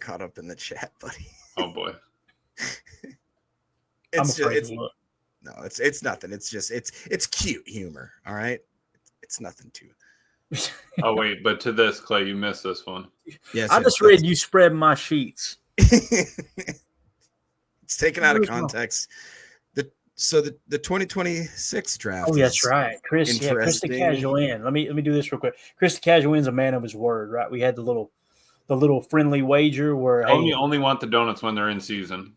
caught up in the chat, buddy. Oh boy. It's nothing. It's just it's cute humor. All right. It's nothing too. Oh wait, but to this, Clay, you missed this one. Yes, I just read you spread my sheets. It's taken out of context. The 2026 draft. Oh, that's right, Chris. Yeah, Chris the Casual in. Let me do this real quick. Chris the Casual In's a man of his word, right? We had the little friendly wager where you only want the donuts when they're in season.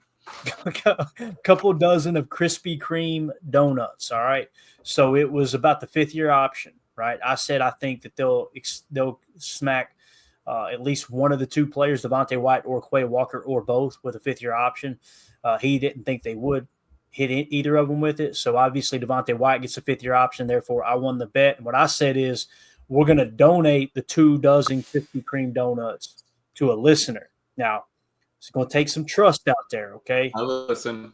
A couple dozen of Krispy Kreme donuts. All right, so it was about the 5th-year option. Right, I said I think that they'll smack at least one of the two players, Devontae White or Quay Walker, or both, with a 5th-year option. He didn't think they would hit either of them with it. So obviously Devontae White gets a 5th-year option. Therefore, I won the bet. And what I said is we're going to donate the 2 dozen Krispy Kreme donuts to a listener. Now, it's going to take some trust out there. Okay, I listen.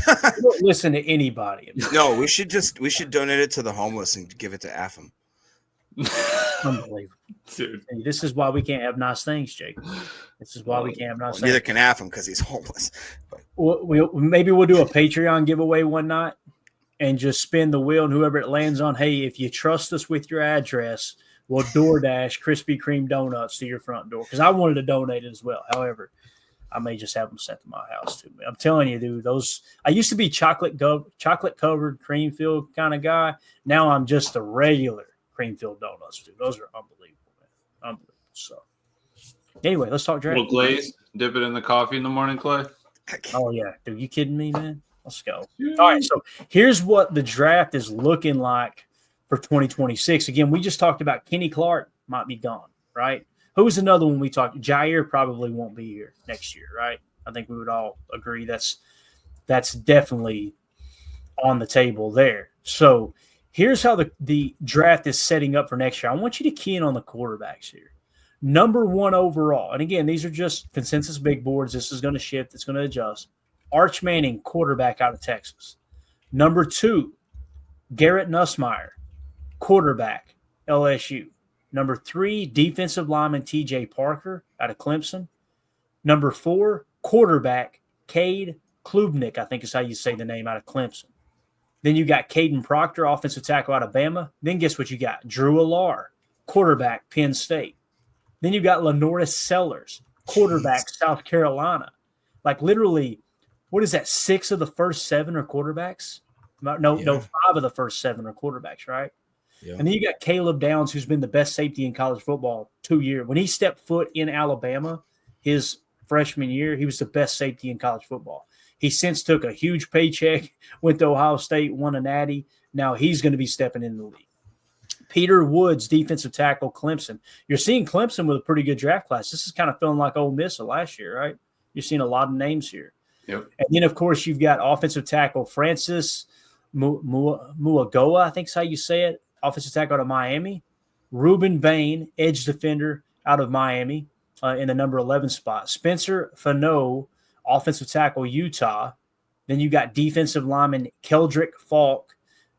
Don't listen to anybody. No, we should donate it to the homeless and give it to AFM. Unbelievable, dude. This is why we can't have nice things, Jake. This is why we can't have nice things. Neither can AFM because he's homeless. Maybe we'll do a Patreon giveaway one night and just spin the wheel, and whoever it lands on, hey, if you trust us with your address, we'll DoorDash Krispy Kreme donuts to your front door. Because I wanted to donate it as well. However, I may just have them sent to my house too. I'm telling you, dude, I used to be chocolate covered cream filled kind of guy. Now I'm just a regular cream filled donuts, dude. Those are unbelievable, man. Unbelievable. So anyway, let's talk draft. Little glaze, dip it in the coffee in the morning, Clay. Oh yeah, dude, you kidding me, man? Let's go. All right, so here's what the draft is looking like for 2026. Again, we just talked about Kenny Clark might be gone, right? Who's another one we talked? Jair probably won't be here next year, right? I think we would all agree that's definitely on the table there. So here's how the draft is setting up for next year. I want you to key in on the quarterbacks here. Number 1 overall, and again, these are just consensus big boards. This is going to shift. It's going to adjust. Arch Manning, quarterback out of Texas. Number 2, Garrett Nussmeier, quarterback, LSU. Number 3, defensive lineman T.J. Parker out of Clemson. Number 4, quarterback Cade Klubnik, I think is how you say the name, out of Clemson. Then you got Caden Proctor, offensive tackle out of Bama. Then guess what you got? Drew Allar, quarterback, Penn State. Then you got Lenoris Sellers, quarterback, South Carolina. Like literally, what is that? 6 of the first 7 are quarterbacks? No, 5 of the first 7 are quarterbacks, right? Yeah. And then you got Caleb Downs, who's been the best safety in college football 2 years. When he stepped foot in Alabama his freshman year, he was the best safety in college football. He since took a huge paycheck, went to Ohio State, won a natty. Now he's going to be stepping in the league. Peter Woods, defensive tackle, Clemson. You're seeing Clemson with a pretty good draft class. This is kind of feeling like Ole Miss of last year, right? You're seeing a lot of names here. Yep. And then, of course, you've got offensive tackle Francis Muagoa, I think is how you say it, offensive tackle out of Miami. Reuben Bain, edge defender out of Miami in the number 11 spot. Spencer Fano, offensive tackle, Utah. Then you got defensive lineman Keldrick Falk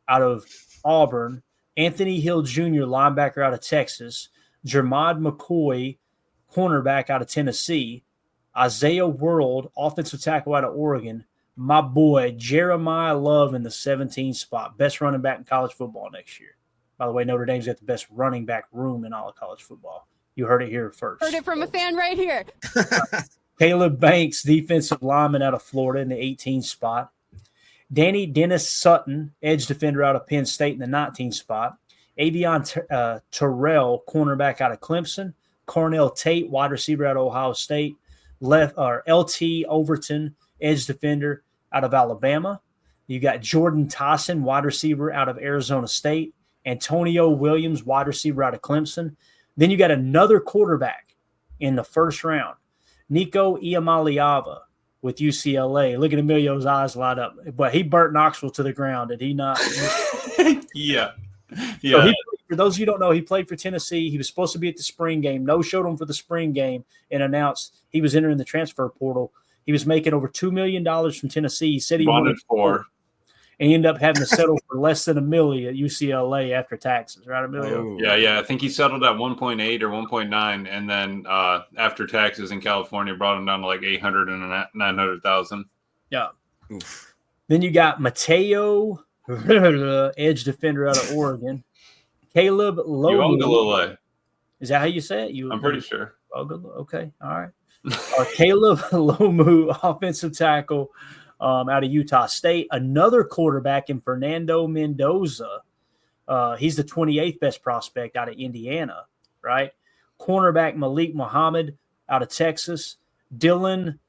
out of Auburn. Anthony Hill Jr., linebacker out of Texas. Jermod McCoy, cornerback out of Tennessee. Isaiah World, offensive tackle out of Oregon. My boy, Jeremiah Love in the 17th spot. Best running back in college football next year. By the way, Notre Dame's got the best running back room in all of college football. You heard it here first. Heard it from a fan right here. Caleb Banks, defensive lineman out of Florida in the 18th spot. Danny Dennis Sutton, edge defender out of Penn State in the 19th spot. Avion Terrell, cornerback out of Clemson. Cornell Tate, wide receiver out of Ohio State. LT Overton, edge defender out of Alabama. You got Jordan Tyson, wide receiver out of Arizona State. Antonio Williams, wide receiver out of Clemson. Then you got another quarterback in the first round, Nico Iamaleava with UCLA. Look at Emilio's eyes light up. But he burnt Knoxville to the ground, did he not? Yeah. So for those of you who don't know, he played for Tennessee. He was supposed to be at the spring game. No-showed him for the spring game and announced he was entering the transfer portal. He was making over $2 million from Tennessee. He said he wanted $4. and he ended up having to settle for less than $1 million at UCLA after taxes, right, Emilio? Yeah. I think he settled at 1.8 or 1.9, and then after taxes in California brought him down to like 800 and 900,000. Yeah. Oof. Then you got Mateo, edge defender out of Oregon. Caleb Lomu. Is that how you say it? I'm pretty sure. Okay. All right. Caleb Lomu, offensive tackle out of Utah State. Another quarterback in Fernando Mendoza. He's the 28th best prospect out of Indiana, right? Cornerback Malik Muhammad out of Texas. Dylan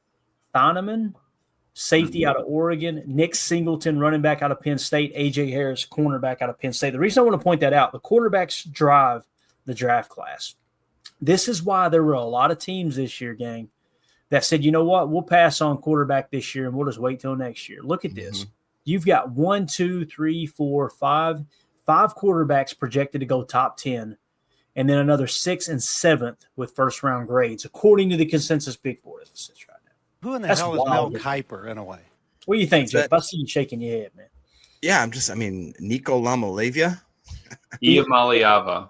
Thieneman, safety out of Oregon. Nick Singleton, running back out of Penn State. A.J. Harris, cornerback out of Penn State. The reason I want to point that out, the quarterbacks drive the draft class. This is why there were a lot of teams this year, gang, that said, you know what, we'll pass on quarterback this year and we'll just wait till next year. Look at this. You've got 1, 2, 3, 4, 5 quarterbacks projected to go top 10, and then another 6th and 7th with first-round grades, according to the consensus big board as it sits right now. Who in the hell is Mel Kiper, in a way? What do you think, Jeff? I see you shaking your head, man. Yeah, Nico Lamalavia. Iamaliava.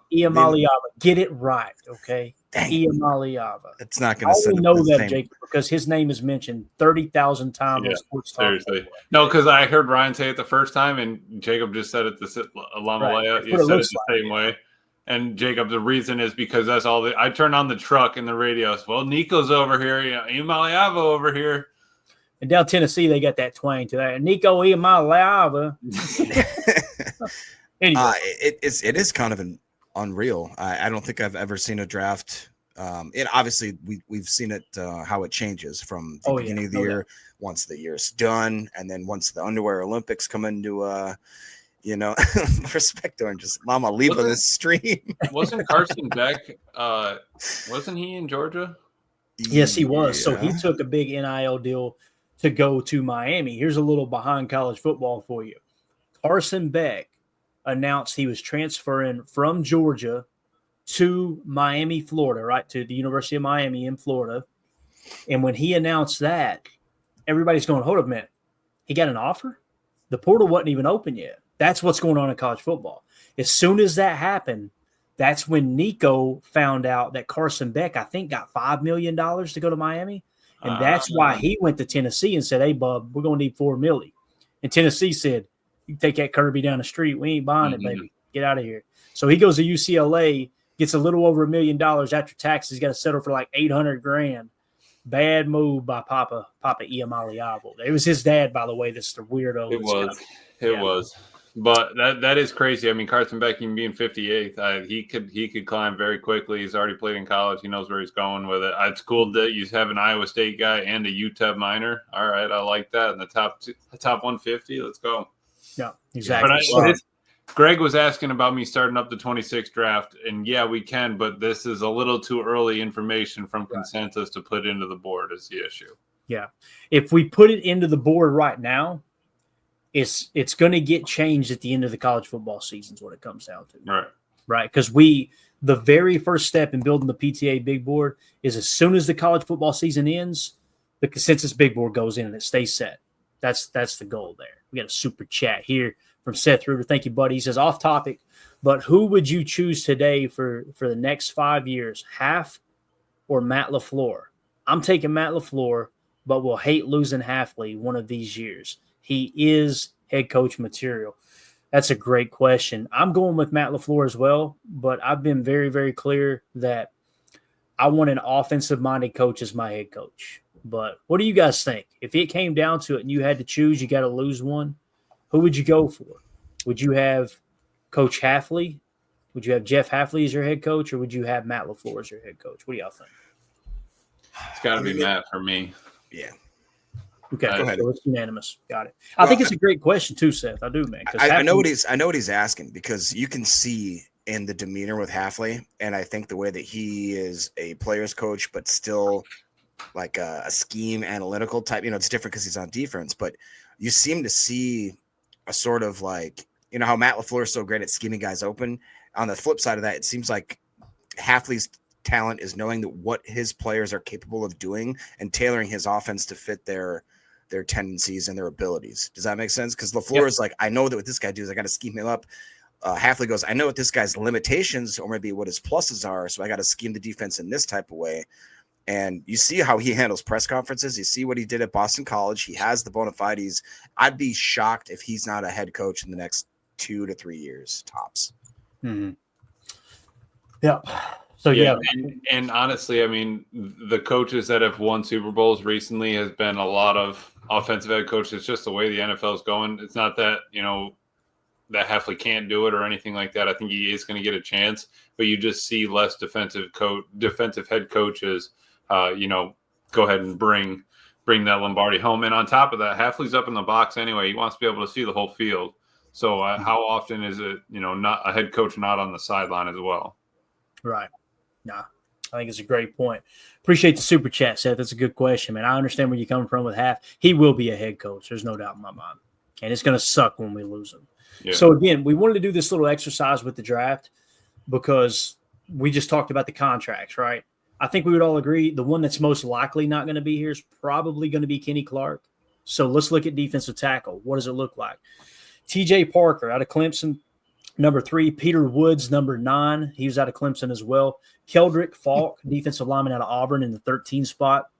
Get it right, okay? Iamaliava. It's not going to send know that, Jacob, because his name is mentioned 30,000 times on Sports Talk. Seriously. No, because I heard Ryan say it the first time, and Jacob just said it Lamalea. Right. You said it the same way. And Jacob, the reason is because that's all I turned on the truck and the radio. Well, Nico's over here. Iamaliava over here. And down Tennessee, they got that twang to that. Nico Iamaliava. Anyway. It is kind of unreal. I don't think I've ever seen a draft. And obviously we've seen it how it changes from the beginning of the year once the year's done, and then once the underwear Olympics come into respect to and just Mama leave on this stream. Wasn't Carson Beck? Wasn't he in Georgia? Yes, he was. So he took a big NIL deal to go to Miami. Here's a little behind college football for you. Carson Beck announced he was transferring from Georgia to Miami, Florida, right, to the University of Miami in Florida. And when he announced that, everybody's going, hold up a minute. He got an offer? The portal wasn't even open yet. That's what's going on in college football. As soon as that happened, that's when Nico found out that Carson Beck, I think, got $5 million to go to Miami. And that's why he went to Tennessee and said, hey, bub, we're going to need $4 million. And Tennessee said, you take that Kirby down the street. We ain't buying it, baby. Get out of here. So he goes to UCLA, gets a little over $1 million after taxes. He's got to settle for like $800,000. Bad move by Papa Iamaliava. It was his dad, by the way. That's the weirdo. It was. But that is crazy. I mean, Carson Beck being 58th, he could climb very quickly. He's already played in college. He knows where he's going with it. It's cool that you have an Iowa State guy and a UTEP minor. All right, I like that. In the top 150, let's go. Yeah, exactly. But Greg was asking about me starting up the 26th draft, and yeah, we can, but this is a little too early information from consensus to put into the board is the issue. Yeah. If we put it into the board right now, it's going to get changed at the end of the college football season is what it comes down to. Right. Because the very first step in building the PTA big board is as soon as the college football season ends, the consensus big board goes in and it stays set. That's the goal there. We got a super chat here from Seth Reuter. Thank you, buddy. He says, off topic, but who would you choose today for the next 5 years, Half or Matt LaFleur? I'm taking Matt LaFleur, but will hate losing Halfley one of these years. He is head coach material. That's a great question. I'm going with Matt LaFleur as well, but I've been very, very clear that I want an offensive-minded coach as my head coach. But what do you guys think? If it came down to it and you had to choose, you got to lose one, who would you go for? Would you have Coach Halfley? Would you have Jeff Halfley as your head coach, or would you have Matt LaFleur as your head coach? What do y'all think? It's got to be Matt for me. Yeah. Okay, go ahead. So it's unanimous. Got it. I think it's a great question too, Seth. I do, man. I know what he's asking, because you can see in the demeanor with Halfley, and I think the way that he is a player's coach, but still like a scheme analytical type. It's different because he's on defense, but you seem to see a sort of like, how Matt LaFleur is so great at scheming guys open. On the flip side of that, it seems like Halfley's talent is knowing that what his players are capable of doing and tailoring his offense to fit their their tendencies and their abilities. Does that make sense? Because LaFleur is like, I know that what this guy does, I got to scheme him up. Hafley goes, I know what this guy's limitations or maybe what his pluses are, so I got to scheme the defense in this type of way. And you see how he handles press conferences. You see what he did at Boston College. He has the bona fides. I'd be shocked if he's not a head coach in the next 2 to 3 years, tops. Mm-hmm. Yeah. So, yeah. And honestly, I mean, the coaches that have won Super Bowls recently has been a lot of offensive head coaches. It's just the way the NFL is going. It's not that, that Hafley can't do it or anything like that. I think he is going to get a chance, but you just see less defensive head coaches, go ahead and bring that Lombardi home. And on top of that, Hafley's up in the box anyway. He wants to be able to see the whole field. So how often is it, not a head coach not on the sideline as well? Right. Nah, I think it's a great point. Appreciate the super chat, Seth. That's a good question, man. I understand where you're coming from with Haf. He will be a head coach. There's no doubt in my mind. And it's going to suck when we lose him. Yeah. So, again, we wanted to do this little exercise with the draft because we just talked about the contracts, right? I think we would all agree the one that's most likely not going to be here is probably going to be Kenny Clark. So let's look at defensive tackle. What does it look like? TJ Parker out of Clemson, number 3. Peter Woods, number 9. He was out of Clemson as well. Keldrick Falk, defensive lineman out of Auburn in the 13 spot.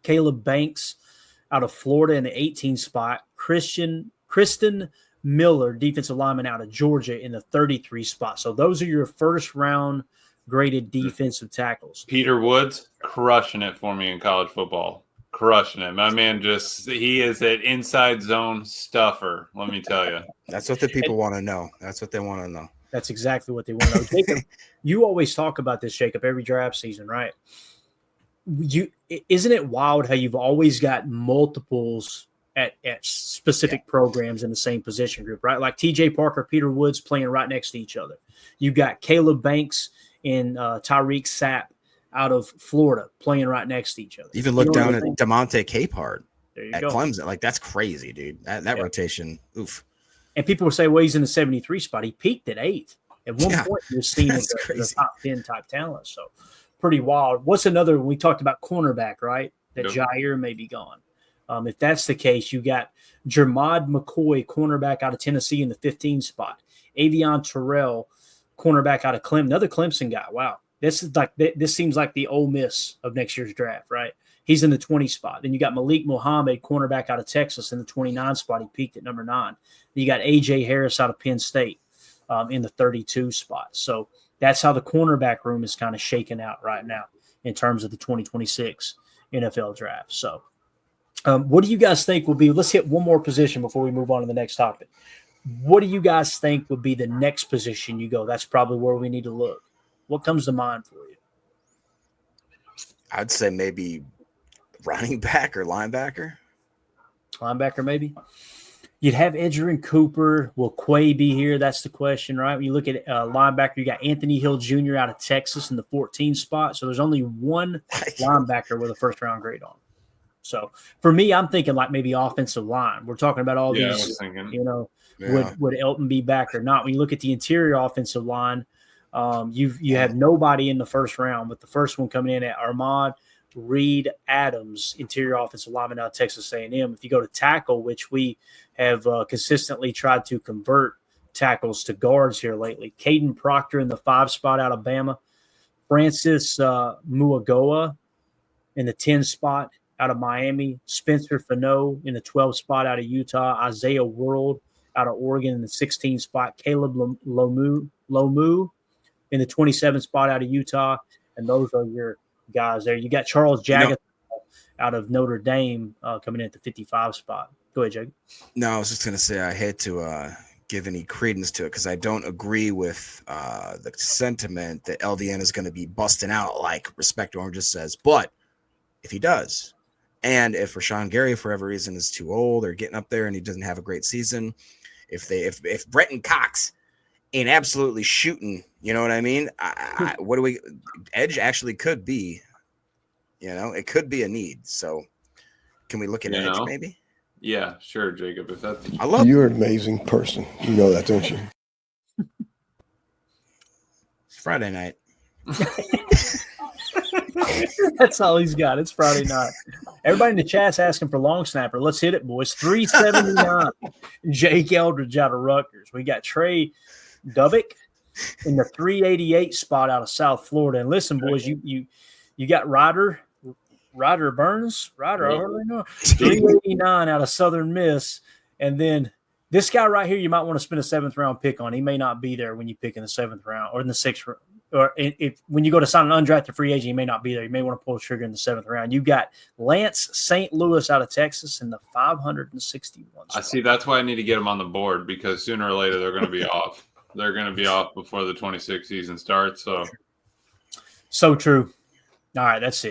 Caleb Banks out of Florida in the 18 spot. Kristen Miller, defensive lineman out of Georgia in the 33 spot. So those are your first round graded defensive tackles. Peter Woods crushing it for me in college football. Crushing it. My man he is an inside zone stuffer, let me tell you. That's what the people want to know. That's what they want to know. That's exactly what they want to know. Jacob, you always talk about this, Jacob, every draft season, right? Isn't it wild how you've always got multiples at specific programs in the same position group, right? Like TJ Parker, Peter Woods playing right next to each other. You got Caleb Banks and Tyreek Sapp out of Florida playing right next to each other. Even look down at DeMonte Capehart at go. Clemson. Like, that's crazy, dude. That rotation, oof. And people will say, well, he's in the 73 spot. He peaked at 8. At one point, he was seen as the top 10 type talent. So pretty wild. What's another? We talked about cornerback, right? That Jair may be gone. If that's the case, you got Jermod McCoy, cornerback out of Tennessee in the 15 spot. Avion Terrell, cornerback out of Clemson, another Clemson guy. Wow. This seems like the Ole Miss of next year's draft, right? He's in the 20 spot. Then you got Malik Muhammad, cornerback out of Texas in the 29 spot. He peaked at number 9. Then you got A.J. Harris out of Penn State in the 32 spot. So that's how the cornerback room is kind of shaken out right now in terms of the 2026 NFL draft. So what do you guys think will be – let's hit one more position before we move on to the next topic. What do you guys think would be the next position you go, that's probably where we need to look? What comes to mind for you? I'd say maybe running back or linebacker. Linebacker, maybe. You'd have Edgerrin Cooper. Will Quay be here? That's the question, right? When you look at linebacker, you got Anthony Hill Jr. out of Texas in the 14 spot. So there's only one linebacker with a first-round grade on. So for me, I'm thinking like maybe offensive line. We're talking about all these, would Elton be back or not? When you look at the interior offensive line, you have nobody in the first round, with the first one coming in at Ahmad Reed Adams, interior offensive lineman out of Texas A&M. If you go to tackle, which we have consistently tried to convert tackles to guards here lately, Caden Proctor in the 5 spot out of Bama, Francis Muagoa in the 10 spot out of Miami, Spencer Fano in the 12 spot out of Utah, Isaiah World out of Oregon in the 16 spot, Caleb Lomu in the 27 spot out of Utah, and those are your guys there. You got Charles Jagat out of Notre Dame coming in at the 55 spot. Go ahead, Jacob. No, I was just going to say I hate to give any credence to it because I don't agree with the sentiment that LDN is going to be busting out like Respect Orange just says. But if he does, and if Rashawn Gary for whatever reason is too old or getting up there and he doesn't have a great season, if Brenton Cox ain't absolutely shooting, you know what I mean? Edge actually could be, it could be a need. So can we look at Edge maybe? Yeah, sure, Jacob. If that's you're an amazing person. You know that, don't you? It's Friday night. That's all he's got. It's Friday night. Everybody in the chat's asking for long snapper. Let's hit it, boys. 379. Jake Eldridge out of Rutgers. We got Trey Dubbick in the 388 spot out of South Florida. And listen, boys, you got Ryder Burns, 389 out of Southern Miss. And then this guy right here, you might want to spend a 7th round pick on. He may not be there when you pick in the 7th round or in the 6th round. Or when you go to sign an undrafted free agent, he may not be there. You may want to pull the trigger in the 7th round. You got Lance St. Louis out of Texas in the 561 spot. I see. That's why I need to get him on the board, because sooner or later they're going to be off. They're going to be off before the 26 season starts. So true. All right, that's it.